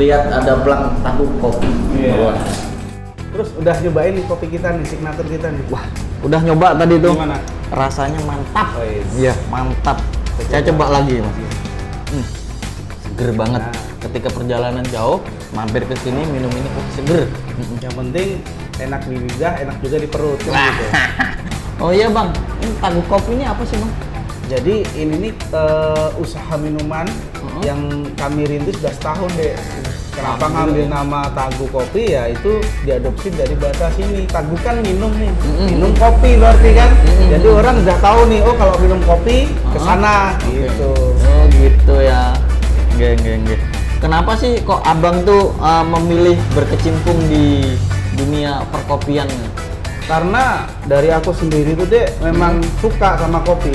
lihat ada plang tahu kopi. Iya. Terus udah nyobain nih kopi kita nih, signature kita nih. Wah, udah nyoba tadi tuh. Gimana? Rasanya mantap. Oh, Iya, mantap. Saya coba lagi, Mas. Seger banget. Nah. Ketika perjalanan jauh, mampir ke sini minum ini kopi seger. Yang penting enak di lidah, enak juga di perut kan gitu. Oh iya, Bang. Ini Taguk Kopi ini apa sih, Bang? Jadi ini nih usaha minuman yang kami rintis sudah setahun deh. Kenapa ngambil nama Taguk Kopi ya itu diadopsi dari bahasa sini. Taguk kan minum nih, minum kopi berarti kan. Jadi orang udah tahu nih, oh kalau minum kopi kesana gitu. Oh gitu ya. Nggih. Kenapa sih kok Abang tuh memilih berkecimpung di dunia perkopian? Karena dari aku sendiri tuh dek memang suka sama kopi.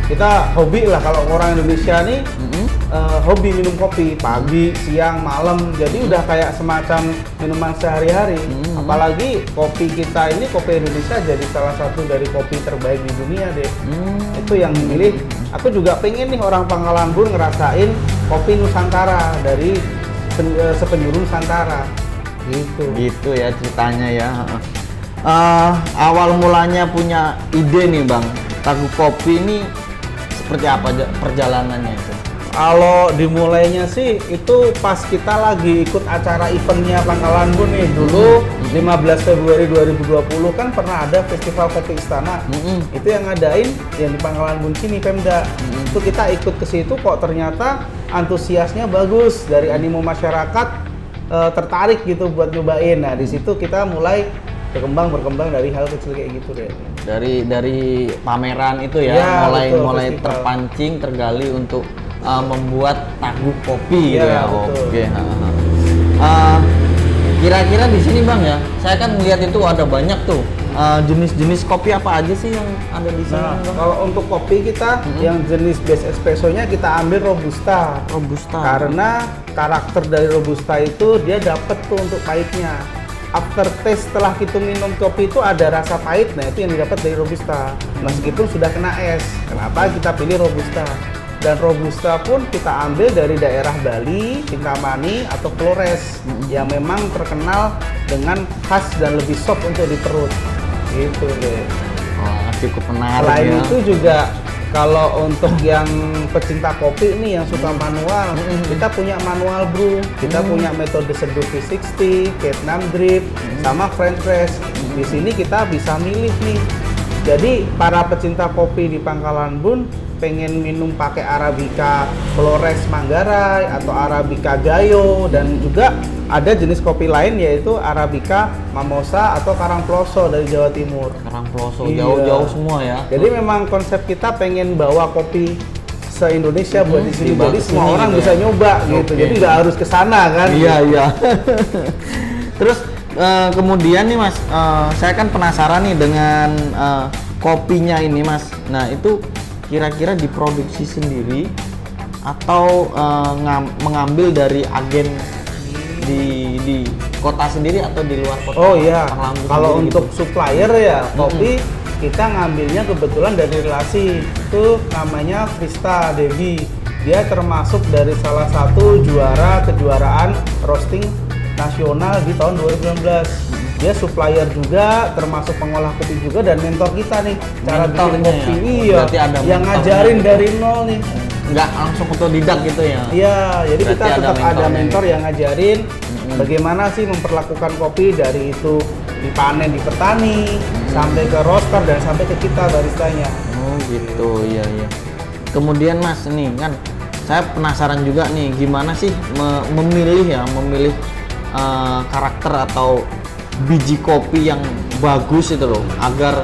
Kita hobi lah kalau orang Indonesia nih hobi minum kopi pagi, siang, malam. Jadi udah kayak semacam minuman sehari-hari. Apalagi kopi kita ini kopi Indonesia jadi salah satu dari kopi terbaik di dunia deh. Itu yang memilih. Aku juga pengen nih orang Pangkalan Bun ngerasain kopi Nusantara dari sepenjuru Nusantara. Gitu ya ceritanya ya. Awal mulanya punya ide nih Bang, Taguk Kopi ini seperti apa perjalanannya itu? Kalau dimulainya sih itu pas kita lagi ikut acara eventnya Pangkalan Bun nih dulu 15 Februari 2020 kan pernah ada festival kopi Istana. Itu yang ngadain yang di Pangkalan Bun sini Pemda. Itu kita ikut ke situ kok ternyata antusiasnya bagus dari animo masyarakat tertarik gitu buat nyobain. Nah di situ kita mulai berkembang dari hal kecil kayak gitu deh. Dari pameran itu ya, mulai festival. Terpancing, tergali untuk membuat Taguk Kopi gitu ya. Oke. Kira-kira di sini Bang ya, saya kan melihat itu ada banyak tuh jenis-jenis kopi apa aja sih yang ada di sini? Nah, kalau untuk kopi kita yang jenis base espressonya kita ambil Robusta. Karena karakter dari Robusta itu dia dapat tuh untuk pahitnya. Aftertaste setelah kita minum kopi itu ada rasa pahit, nah itu yang didapat dari Robusta. Meskipun sudah kena es, kenapa kita pilih Robusta? Dan Robusta pun kita ambil dari daerah Bali, Kintamani atau Flores yang memang terkenal dengan khas dan lebih soft untuk di perut. Gitu deh. Oh, cukup menarik. Selain itu juga kalau untuk yang pecinta kopi ini yang suka manual, kita punya manual brew, kita punya metode seduh V60, Vietnam drip, sama French press. Di sini kita bisa milih nih. Jadi para pecinta kopi di Pangkalan Bun pengen minum pakai Arabica Flores Manggarai atau Arabica Gayo, dan juga ada jenis kopi lain yaitu Arabica Mamosa atau Karangploso dari Jawa Timur. Karangploso jauh-jauh semua ya. Jadi memang konsep kita pengen bawa kopi se-Indonesia buat di sini. Jadi semua orang bisa nyoba gitu. Jadi nggak harus ke sana kan. Iya. Terus kemudian nih Mas, saya kan penasaran nih dengan kopinya ini Mas. Nah, itu kira-kira diproduksi sendiri atau mengambil dari agen di kota sendiri atau di luar kota? Oh iya, kalau sendiri, untuk supplier ya kopi kita ngambilnya kebetulan dari relasi. Itu namanya Krista Devi. Dia termasuk dari salah satu juara kejuaraan roasting nasional di tahun 2019. Dia supplier juga, termasuk pengolah kopi juga, dan mentor kita nih cara bikin kopi. Ya? Iya, yang ngajarin dari nol nih. Nggak langsung otodidak gitu ya? Iya, jadi berarti kita tetap ada mentor gitu. yang ngajarin bagaimana sih memperlakukan kopi dari itu dipanen di petani sampai ke roaster dan sampai ke kita baristanya. Oh gitu, iya. Kemudian Mas, nih kan saya penasaran juga nih gimana sih memilih karakter atau biji kopi yang bagus itu loh, agar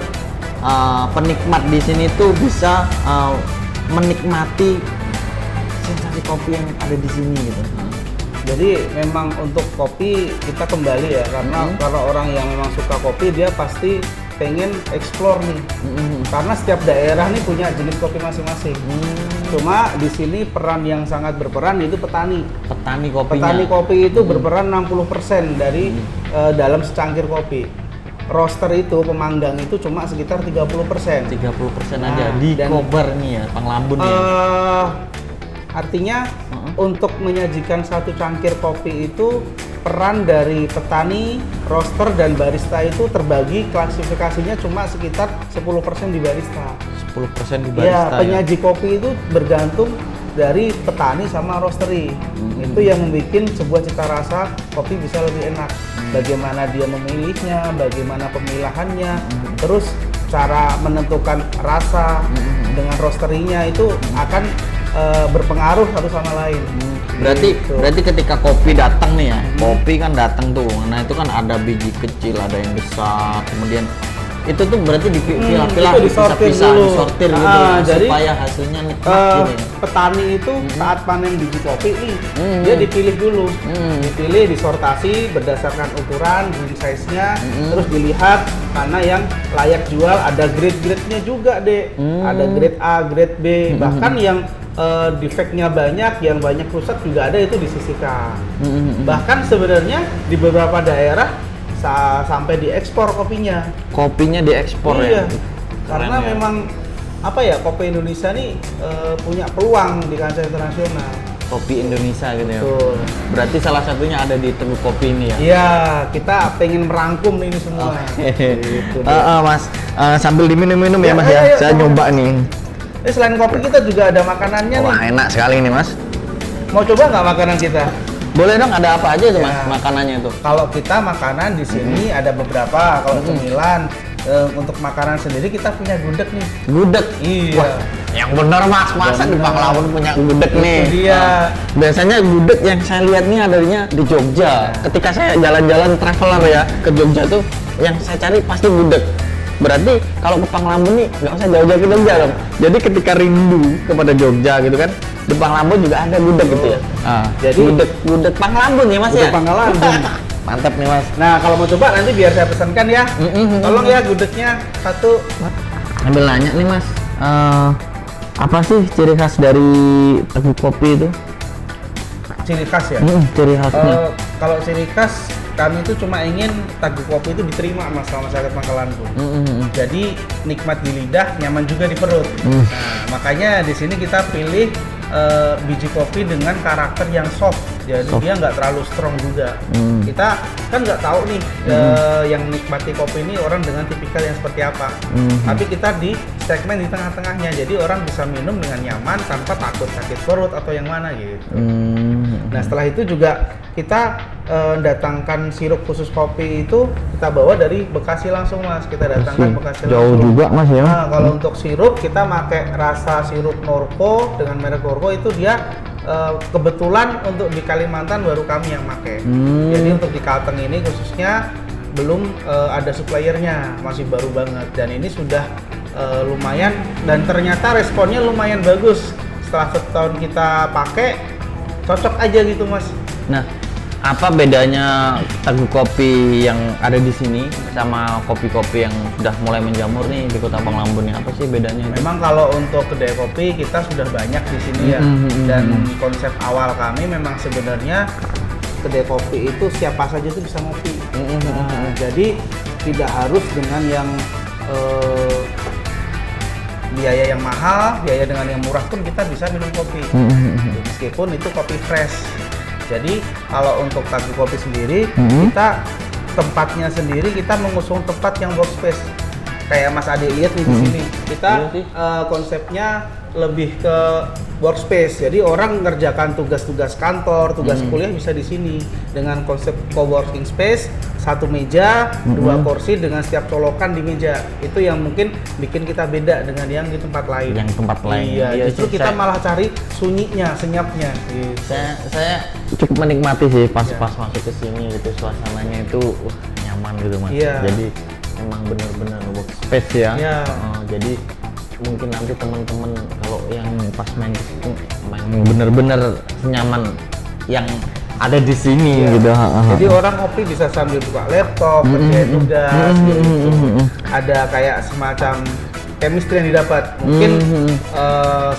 penikmat di sini tuh bisa menikmati sensasi kopi yang ada di sini gitu. Jadi memang untuk kopi kita kembali ya, karena kalau orang yang memang suka kopi dia pasti pengen explore nih. Karena setiap daerah nih punya jenis kopi masing-masing. Cuma di sini peran yang sangat berperan itu petani. Petani kopinya. Petani kopi itu berperan 60% dari dalam secangkir kopi. Roaster itu, pemanggang itu cuma sekitar 30%. 30% aja di Kobar nih ya, Panglambun nih. Artinya untuk menyajikan satu cangkir kopi itu peran dari petani, roaster, dan barista itu terbagi klasifikasinya cuma sekitar 10% di barista. 10% di Ya, barista penyaji kopi itu bergantung dari petani sama roastery. Itu yang membuat sebuah cita rasa kopi bisa lebih enak. Bagaimana dia memilihnya, bagaimana pemilahannya, terus cara menentukan rasa dengan roastery-nya itu akan berpengaruh satu sama lain. Berarti ketika kopi datang nih ya, kopi kan datang tuh. Nah, itu kan ada biji kecil, ada yang besar, kemudian itu tuh berarti dipilah-pilah, disortir disortir gitu ya, jadi supaya hasilnya nikmat gitu ya. Petani itu saat panen biji kopi nih, dia dipilih dulu, dipilih, disortasi berdasarkan ukuran, green size-nya, terus dilihat mana yang layak jual. Ada grade-grade-nya juga deh, ada grade A, grade B, bahkan yang defeknya banyak, yang banyak rusak juga ada, itu disisihkan. Bahkan sebenarnya di beberapa daerah sampai diekspor kopinya. Kopinya diekspor ya. Karena memang apa ya, kopi Indonesia nih punya peluang di kancah internasional. Kopi Indonesia gitu ya. Betul. Berarti salah satunya ada di Teguh Kopi ini ya. Iya, kita pengen merangkum ini semua. Gitu deh. Mas, sambil diminum-minum ya Mas ya. Ayo, Saya nyoba nih. Selain kopi kita juga ada makanannya nih. Wah, enak sekali nih Mas. Mau coba nggak makanan kita? Boleh dong, ada apa aja tuh Mas Ya. makanannya itu? Kalau kita makanan di sini ada beberapa. Kalau cemilan, untuk makanan sendiri kita punya gudeg nih. Gudeg. Iya. Wah, yang benar Mas, masa di Bener. Pahlawan punya gudeg Itu nih? dia. Biasanya gudeg yang saya lihat nih adanya di Jogja. Ketika saya jalan-jalan traveler ya ke Jogja tuh, yang saya cari pasti gudeg. Berarti kalau ke Panglamun nih nggak usah jauh-jauh ke Jogja dong. Jadi ketika rindu kepada Jogja gitu kan, di Panglamun juga ada gudeg gitu ya. Jadi Gudeg Panglamun ya Mas gudeg ya. Panglamun. Mantap nih Mas. Nah, kalau mau coba nanti biar saya pesankan ya. Tolong ya gudegnya satu. Ambil nanya nih Mas, apa sih ciri khas dari Teguh Kopi itu? Ciri khas ya. Ciri khasnya. Kalau ciri khas, kami itu cuma ingin Teguh Kopi itu diterima mas sama masyarakat Pangkalanbun. Jadi nikmat di lidah, nyaman juga di perut. Nah, makanya di sini kita pilih biji kopi dengan karakter yang soft. Jadi dia nggak terlalu strong juga. Kita kan nggak tahu nih yang nikmati kopi ini orang dengan tipikal yang seperti apa. Tapi kita di segmen di tengah-tengahnya. Jadi orang bisa minum dengan nyaman tanpa takut sakit perut atau yang mana gitu. Nah setelah itu juga kita datangkan sirup khusus kopi itu kita bawa dari Bekasi langsung mas. Kita datangkan Bekasi langsung. Jauh juga Mas ya. Nah kalau untuk sirup kita pakai rasa sirup Norco dengan merek Norco, itu dia kebetulan untuk di Kalimantan baru kami yang pakai. Jadi untuk di Kalteng ini khususnya belum ada suppliernya, masih baru banget. Dan ini sudah lumayan dan ternyata responnya lumayan bagus. Setelah setahun kita pakai, cocok aja gitu mas. Nah, apa bedanya Teguh Kopi yang ada di sini sama kopi-kopi yang sudah mulai menjamur nih di Kota Panglamun ini? Apa sih bedanya? Memang kalau untuk kedai kopi kita sudah banyak di sini ya. Dan konsep awal kami memang sebenarnya kedai kopi itu siapa saja itu bisa ngopi. Nah, jadi tidak harus dengan yang biaya yang mahal, biaya dengan yang murah pun kita bisa minum kopi. Meskipun itu kopi fresh. Jadi kalau untuk Teguh Kopi sendiri, kita tempatnya sendiri kita mengusung tempat yang workspace. Kayak Mas Ade lihat nih di sini, kita konsepnya lebih ke workspace. Jadi orang ngerjakan tugas-tugas kantor, tugas kuliah bisa di sini dengan konsep co-working space, satu meja, dua kursi dengan setiap colokan di meja. Itu yang mungkin bikin kita beda dengan yang di tempat lain. Yang tempat lain. Iya, justru kita malah cari sunyinya, senyapnya. Gitu. Saya cukup menikmati sih pas masuk ke sini gitu, suasananya itu nyaman gitu Mas. Iya. Jadi emang bener-bener workspace ya. Iya. Jadi mungkin nanti teman-teman kalau yang pas main ke situ emang bener-bener nyaman yang ada di sini gitu. Jadi orang ngopi bisa sambil buka laptop, kerjain tugas gitu. Ada kayak semacam chemistry yang didapat. Mungkin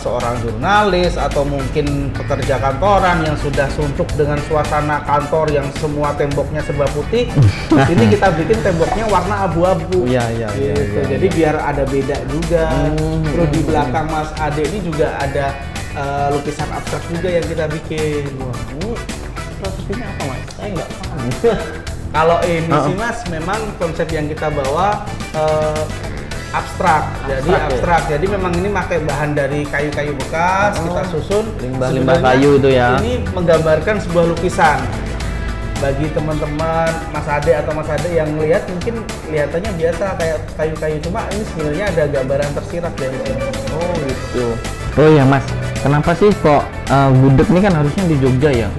seorang jurnalis atau mungkin pekerja kantoran yang sudah suntuk dengan suasana kantor yang semua temboknya serba putih. Di sini kita bikin temboknya warna abu-abu. Iya. Jadi biar ada beda juga. Terus di belakang Mas Ade ini juga ada lukisan abstrak juga yang kita bikin. Wah, ini filosofinya apa mas? Saya nggak paham. Kalau ini sih mas, memang konsep yang kita bawa abstrak. Jadi Abstrak, ya? abstrak. Jadi memang ini pakai bahan dari kayu-kayu bekas, kita susun. Limbah-limbah Sebenarnya kayu itu ya. Ini menggambarkan sebuah lukisan. Bagi teman-teman Mas Ade atau Mas Ade yang lihat mungkin kelihatannya biasa kayak kayu-kayu, cuma ini sebenarnya ada gambaran tersirat dari sini. Oh gitu. Oh iya mas, kenapa sih kok gudeg ini kan harusnya di Jogja ya?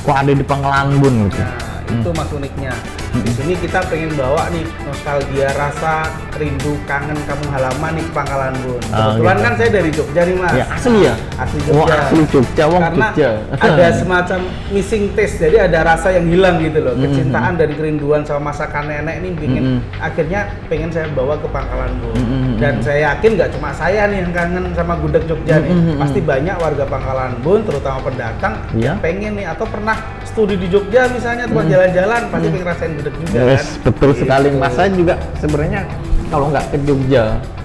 Kok ada di Pangkalan Bun gitu? Nah, itu mas uniknya. Di sini kita pengen bawa nih nostalgia, rasa rindu, kangen kampung halaman nih ke Pangkalan Bun. Kebetulan gitu. kan saya dari Jogja nih mas. Ya asli ya? Asli Oh Jogja. asli Jogja, wong Karena Jogja. ada semacam missing taste, jadi ada rasa yang hilang gitu loh. Kecintaan dari kerinduan sama masakan nenek nih bikin akhirnya pengen saya bawa ke Pangkalan Bun. Dan saya yakin nggak cuma saya nih yang kangen sama gudeg Jogja nih. Pasti banyak warga Pangkalan Bun, terutama pendatang Iya. pengen nih atau pernah studi di Jogja misalnya, tempat jalan-jalan pasti pengen ngerasain gudeg juga Yes, kan. betul sekali Gitu. mas. Saya juga sebenarnya kalau nggak ke Jogja,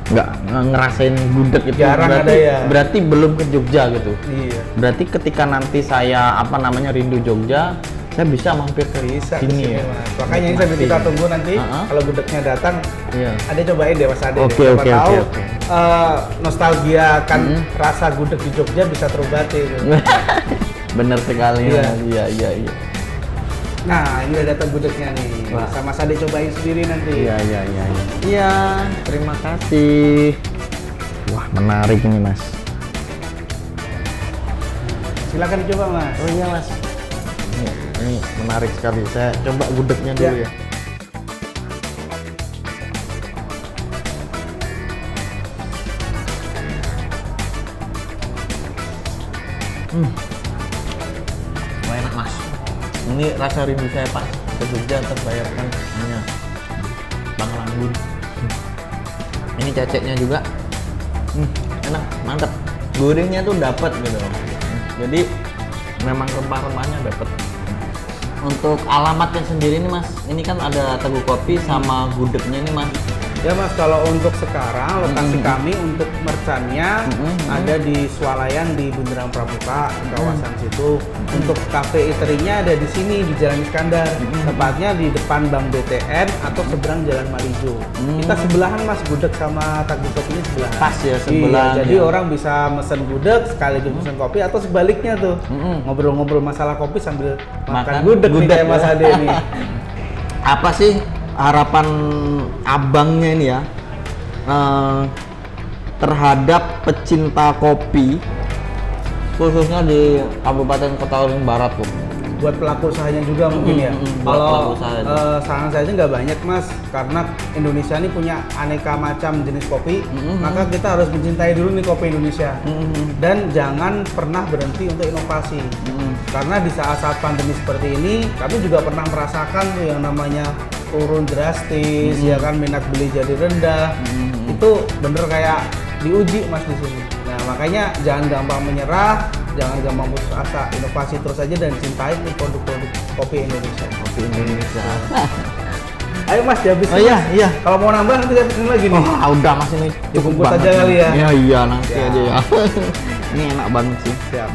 nggak ngerasain gudeg itu Jarang berarti, ada ya. berarti belum ke Jogja gitu. Iya. Berarti ketika nanti saya rindu Jogja, saya bisa mampir ke Bisa sini kesini, ya. Mas. Makanya ini sambil kita tunggu nanti kalau gudegnya datang. Iya. Ada cobain deh Mas Ade. Oke, Siapa oke, tahu oke. nostalgia kan rasa gudeg di Jogja bisa terobati itu. Bener sekali. Iya. Mas. Iya, iya, iya. Nah, ini udah datang gudegnya nih. Wah. Sama Mas Ade cobain sendiri nanti. Iya, iya, iya. Iya, iya, terima kasih. Wah, menarik ini mas. Silakan dicoba Mas. Oh iya mas. Ini menarik sekali. Saya coba gudegnya dulu Ya. ya. Wah, enak mas. Ini rasa rindu saya pas ke Jogja terbayarkan hanya Pangkalan Bun. Ini ceceknya juga enak, mantap. Gorengnya tuh dapat gitu. Jadi memang rempah-rempahnya dapat. Untuk alamatnya sendiri nih mas, ini kan ada Teguh Kopi sama gudegnya nih mas. Ya Mas, kalau untuk sekarang lokasi kami untuk merchannya ada di Swalayan di Bundaran Pramuka, kawasan situ. Untuk cafe eatery-nya ada di sini di Jalan Iskandar, tepatnya di depan Bank BTN atau seberang Jalan Malijo. Kita sebelahan Mas, gudeg sama Teguh Kopi ini sebelahan. Pas ya, Iya, sebelahan jadi ya. orang bisa mesen gudeg sekaligus mesen kopi atau sebaliknya tuh. Ngobrol-ngobrol masalah kopi sambil makan gudeg nih kayak Mas Ade nih. Apa sih harapan abangnya ini ya terhadap pecinta kopi khususnya di Kabupaten Kota Barat tuh? Buat pelaku usahanya juga mungkin ya. buat pelaku Kalau usaha saran saya sih nggak banyak Mas, karena Indonesia ini punya aneka macam jenis kopi, maka kita harus mencintai dulu nih kopi Indonesia. Dan jangan pernah berhenti untuk inovasi. Karena di saat-saat pandemi seperti ini, kami juga pernah merasakan tuh yang namanya turun drastis, ya kan, minat beli jadi rendah. Itu bener kayak diuji Mas di sini. Nah makanya jangan gampang menyerah, jangan gampang putus asa, inovasi terus aja dan cintai nih produk-produk kopi Indonesia. Kopi Indonesia. Ayo Mas, dihabis. Oh iya, iya. Kalau mau nambah nanti saya pesen lagi nih. Oh, udah mas ini Dibungkus banget aja kali nih. ya. Iya, iya nanti Ya. aja ya. Ini enak banget sih. Siap.